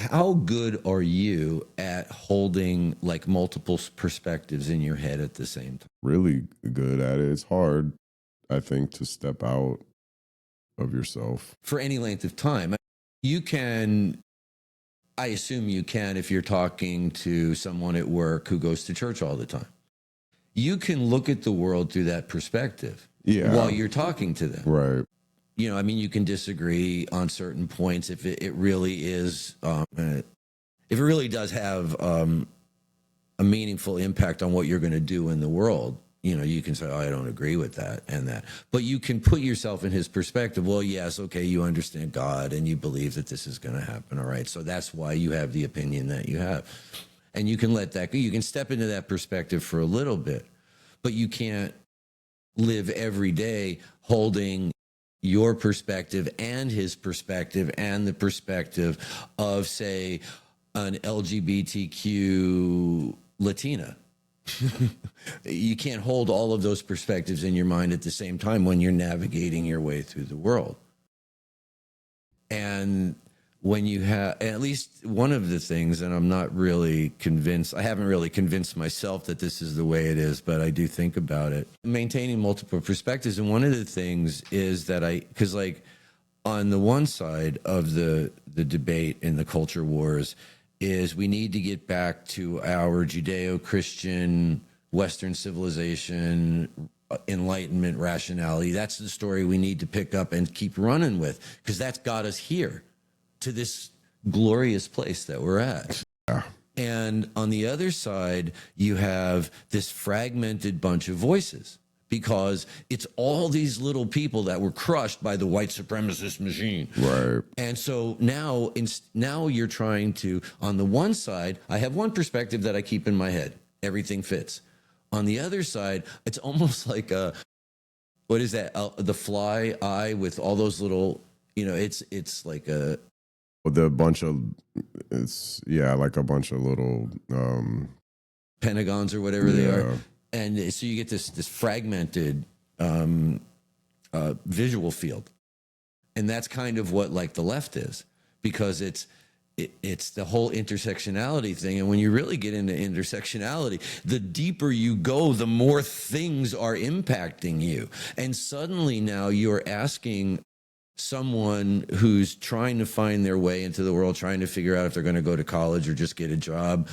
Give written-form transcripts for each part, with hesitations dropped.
how good are you at holding like multiple perspectives in your head at the same time? Really good at it. It's hard, I think, to step out of yourself. For any length of time. You can, I assume you can, if you're talking to someone at work who goes to church all the time. You can look at the world through that perspective while you're talking to them. Right. You know, I mean, you can disagree on certain points if it really is, if it really does have a meaningful impact on what you're going to do in the world. You know, you can say, oh, I don't agree with that and that. But you can put yourself in his perspective. Well, yes, okay, you understand God and you believe that this is going to happen. All right, so that's why you have the opinion that you have. And you can let that go. You can step into that perspective for a little bit. But you can't live every day holding your perspective and his perspective and the perspective of, say, an LGBTQ Latina. You can't hold all of those perspectives in your mind at the same time when you're navigating your way through the world. And when you have, at least one of the things, and I'm not really convinced, I haven't really convinced myself that this is the way it is, but I do think about it, maintaining multiple perspectives. And one of the things is that because like on the one side of the debate in the culture wars is we need to get back to our Judeo-Christian Western civilization, enlightenment, rationality. That's the story we need to pick up and keep running with, because that's got us here to this glorious place that we're at. Yeah. And on the other side, you have this fragmented bunch of voices, because it's all these little people that were crushed by the white supremacist machine. Right. And so now you're trying to, on the one side, I have one perspective that I keep in my head. Everything fits. On the other side, it's almost like what is that? The fly eye with all those little, you know, it's like like a bunch of little pentagons or whatever they are. And so you get this fragmented visual field. And that's kind of what like the left is, because it's the whole intersectionality thing. And when you really get into intersectionality, the deeper you go, the more things are impacting you. And suddenly now you're asking someone who's trying to find their way into the world, trying to figure out if they're going to go to college or just get a job,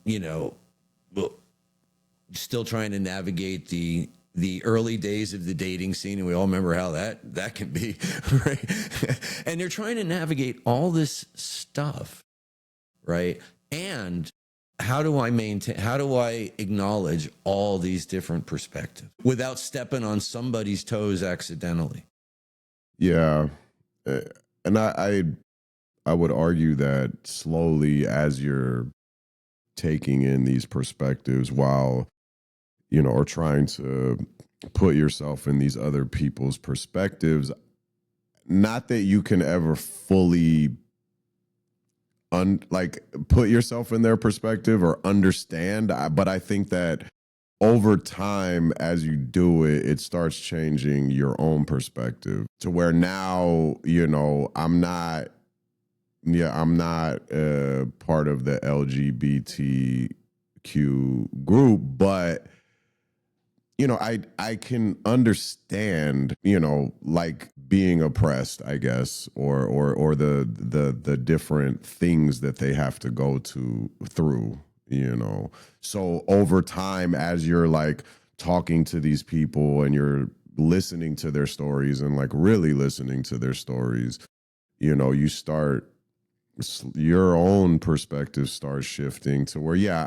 you know, still trying to navigate the early days of the dating scene, and we all remember how that can be, right? And they're trying to navigate all this stuff, right? And how do I acknowledge all these different perspectives without stepping on somebody's toes accidentally? Yeah. And I would argue that slowly, as you're taking in these perspectives while, you know, or trying to put yourself in these other people's perspectives, not that you can ever fully put yourself in their perspective or understand, but I think that over time, as you do it, it starts changing your own perspective to where now, you know, I'm not part of the LGBTQ group, but you know, I can understand, you know, like being oppressed, I guess, or the different things that they have to go through, you know. So over time, as you're like talking to these people and you're listening to their stories and like really listening to their stories, you know, your own perspective starts shifting to where, yeah,